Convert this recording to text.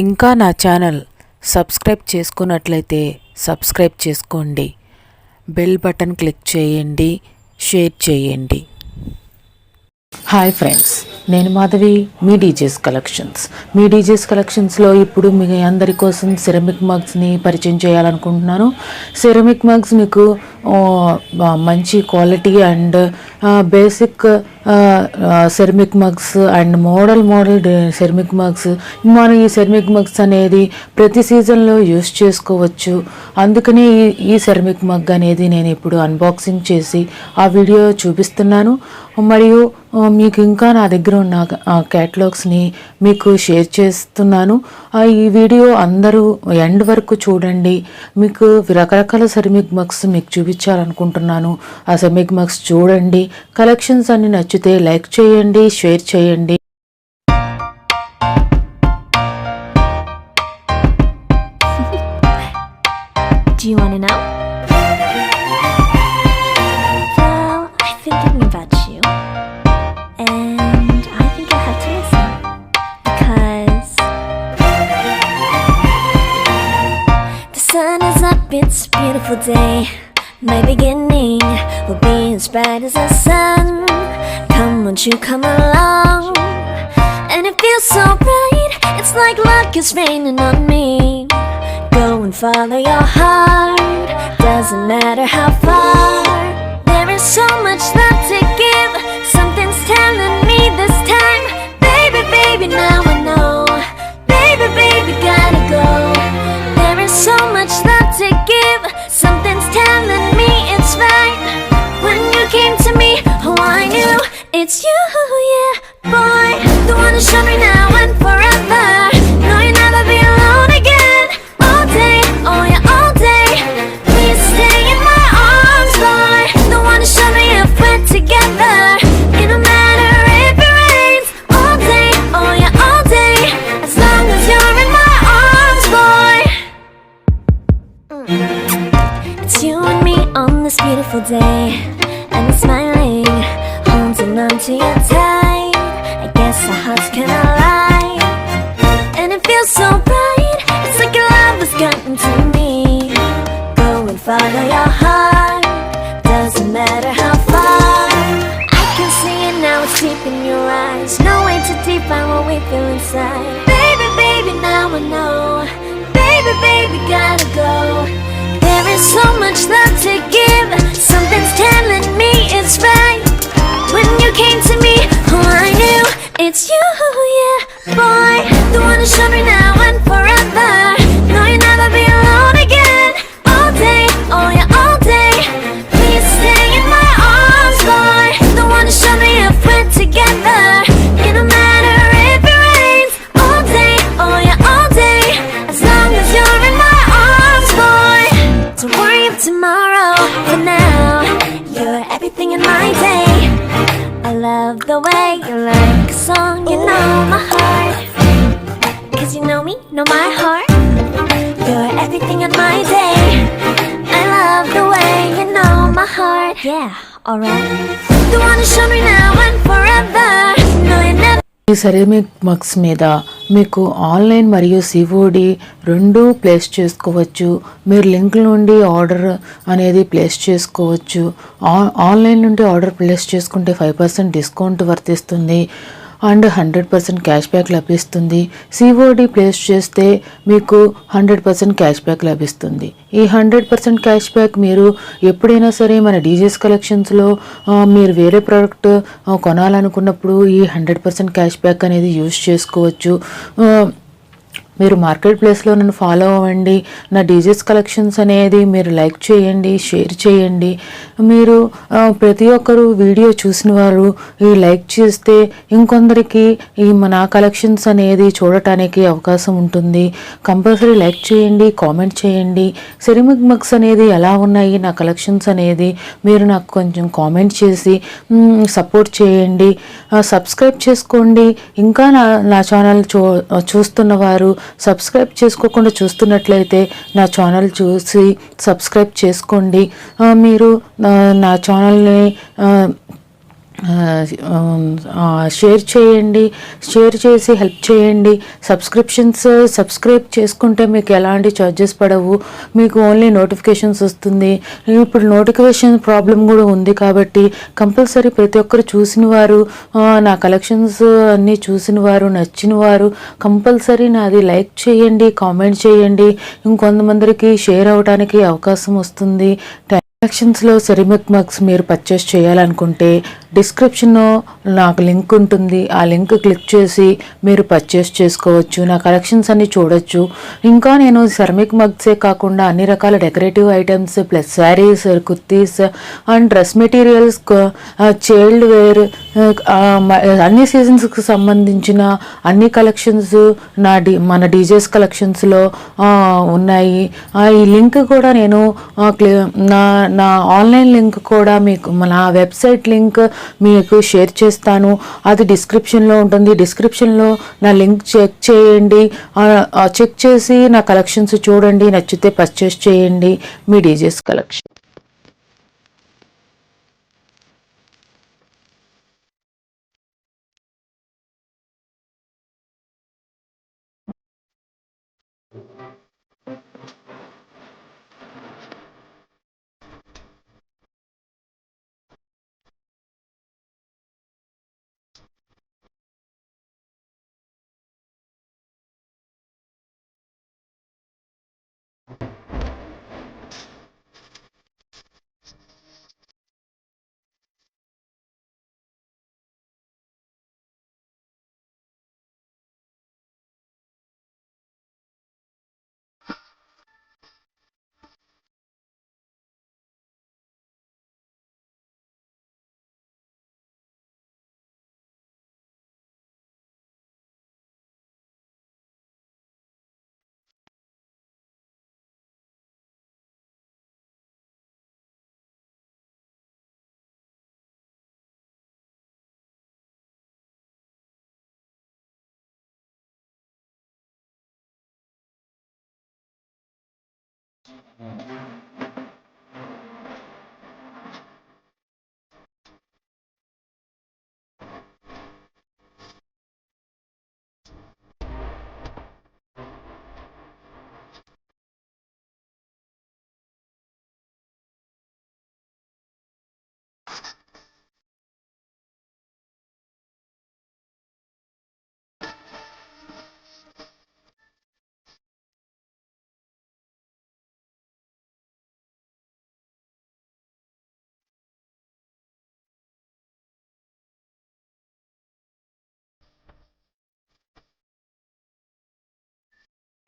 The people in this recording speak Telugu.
ఇంకా నా ఛానల్ సబ్స్క్రైబ్ చేసుకున్నట్లయితే సబ్స్క్రైబ్ చేసుకోండి, బెల్ బటన్ క్లిక్ చేయండి, షేర్ చేయండి. హాయ్ ఫ్రెండ్స్, నేను మాధవి, మీ డీజేస్ కలెక్షన్స్లో ఇప్పుడు మీ అందరి కోసం సిరమిక్ మగ్స్ని పరిచయం చేయాలనుకుంటున్నాను. సిరమిక్ మగ్స్ మీకు మంచి quality and basic ceramic mugs and model ceramic mugs. మనం ఈ సెరమిక్ మగ్స్ అనేది ప్రతి సీజన్లో యూస్ చేసుకోవచ్చు. అందుకని ఈ సెరమిక్ మగ్ అనేది నేను ఇప్పుడు అన్బాక్సింగ్ చేసి ఆ వీడియో చూపిస్తున్నాను. మరియు మీకు ఇంకా నా దగ్గర ఉన్న క్యాటలాగ్స్ని మీకు షేర్ చేస్తున్నాను. ఈ వీడియో అందరూ ఎండ్ వరకు చూడండి. మీకు రకరకాల సెరమిక్ మగ్స్ మీకు చూపించాలనుకుంటున్నాను. ఆ సెరమిక్ మగ్స్ చూడండి. కలెక్షన్స్ అన్ని నచ్చితే లైక్ చేయండి, షేర్ చేయండి. Do you want to know? Well, I've been thinking about you, and I think I have to listen, because the sun is up, it's a beautiful day. My beginning will be as bright as the sun. Come, won't you come along? And it feels so bright, it's like luck is raining on me. Go and follow your heart, doesn't matter how far. There is so much love to give, something's telling me this time. Baby, baby, now I know. Baby, baby, gotta go. There is so much love to give, something's telling me it's right. When you came to me, oh I knew it's you, yeah, boy. The one to show me now and forever. No, you'll never be alone again. All day, oh yeah, all day. Please stay in my arms, boy. The one to show me if we're together. It don't matter if it rains. All day, oh yeah, all day. As long as you're in my arms, boy. It's you and me on this beautiful day, and we're smiling, holding on to you tight. I guess our hearts can align, and it feels so bright. It's like your love has gotten to me. Go and follow your heart, doesn't matter how far. I can see it now, it's deep in your eyes. No way to define what we feel inside. Baby, baby, now I know. Baby, baby, gotta go. There is so much love to give, something's telling me it's right. When you came to me, oh I knew it's you, yeah, boy. The one to show me now and forever. No, you'll never be alone again. All day, oh yeah, all day. Please stay in my arms, boy. The one to show me if we're together. It don't matter if it rains. All day, oh yeah, all day. As long as you're in my arms, boy. Don't worry of tomorrow. For now, you're everything in my day. I love the way you like a song, you know my heart. Cause you know me, know my heart. You're everything in my day. I love the way you know my heart. Yeah, alright. The one to show me now and forever. No, you never. ఈ సెరమిక్ మగ్స్ మీద మీకు ఆన్లైన్ మరియు సిఓడి రెండూ ప్లేస్ చేసుకోవచ్చు. మీరు లింక్ నుండి ఆర్డర్ అనేది ప్లేస్ చేసుకోవచ్చు. ఆన్లైన్ నుండి ఆర్డర్ ప్లేస్ చేసుకుంటే 5% డిస్కౌంట్ వర్తిస్తుంది అండ్ 100% క్యాష్ బ్యాక్ లభిస్తుంది. సిఓడి ప్లేస్ చేస్తే మీకు 100% క్యాష్ బ్యాక్ లభిస్తుంది. ఈ 100% క్యాష్ బ్యాక్ మీరు ఎప్పుడైనా సరే మన డీజేస్ కలెక్షన్స్లో మీరు వేరే ప్రోడక్ట్ కొనాలనుకున్నప్పుడు ఈ 100% క్యాష్ బ్యాక్ అనేది యూజ్ చేసుకోవచ్చు. మీరు మార్కెట్ ప్లేస్లో నన్ను ఫాలో అవ్వండి. నా డీజేస్ కలెక్షన్స్ అనేది మీరు లైక్ చేయండి, షేర్ చేయండి. మీరు ప్రతి ఒక్కరు వీడియో చూసిన వారు ఈ లైక్ చేస్తే ఇంకొందరికి ఈ నా కలెక్షన్స్ అనేది చూడటానికి అవకాశం ఉంటుంది. కంపల్సరీ లైక్ చేయండి, కామెంట్ చేయండి. సెరమిక్ మగ్స్ అనేది ఎలా ఉన్నాయి నా కలెక్షన్స్ అనేది మీరు నాకు కొంచెం కామెంట్ చేసి సపోర్ట్ చేయండి. సబ్స్క్రైబ్ చేసుకోండి. ఇంకా నా ఛానల్ చూస్తున్న వారు సబ్స్క్రైబ్ చేసుకోకుండా చూస్తున్నట్లయితే నా ఛానల్ చూసి సబ్స్క్రైబ్ చేసుకోండి. మీరు నా ఛానల్ని షేర్ చేయండి, షేర్ చేసి హెల్ప్ చేయండి. సబ్స్క్రైబ్ చేసుకుంటే మీకు ఎలాంటి ఛార్జెస్ పడవు, మీకు ఓన్లీ నోటిఫికేషన్స్ వస్తుంది. ఇప్పుడు నోటిఫికేషన్ ప్రాబ్లం కూడా ఉంది కాబట్టి కంపల్సరీ ప్రతి ఒక్కరు చూసిన వారు, నా కలెక్షన్స్ అన్నీ చూసిన వారు, నచ్చిన వారు కంపల్సరీ నాది లైక్ చేయండి, కామెంట్ చేయండి. ఇంకొంతమందికి షేర్ అవ్వడానికి అవకాశం వస్తుంది. కలెక్షన్స్లో సెరామిక్ మగ్స్ మీరు పర్చేస్ చేయాలనుకుంటే డిస్క్రిప్షన్లో నాకు లింక్ ఉంటుంది. ఆ లింక్ క్లిక్ చేసి మీరు పర్చేస్ చేసుకోవచ్చు. నా కలెక్షన్స్ అన్ని చూడొచ్చు. ఇంకా నేను సెరామిక్ మగ్సే కాకుండా అన్ని రకాల decorative items plus sarees, kurtis and dress materials, child wear, అన్ని సీజన్స్కి సంబంధించిన అన్ని కలెక్షన్స్ మన డీజేస్ కలెక్షన్స్లో ఉన్నాయి. ఈ లింక్ కూడా నేను నా నా ఆన్లైన్ లింక్ కూడా మీకు నా వెబ్సైట్ లింక్ మీకు షేర్ చేస్తాను. అది డిస్క్రిప్షన్లో ఉంటుంది. డిస్క్రిప్షన్లో నా లింక్ చెక్ చేయండి. చెక్ చేసి నా కలెక్షన్స్ చూడండి, నచ్చితే పర్చేస్ చేయండి. మీ డీజేస్ కలెక్షన్.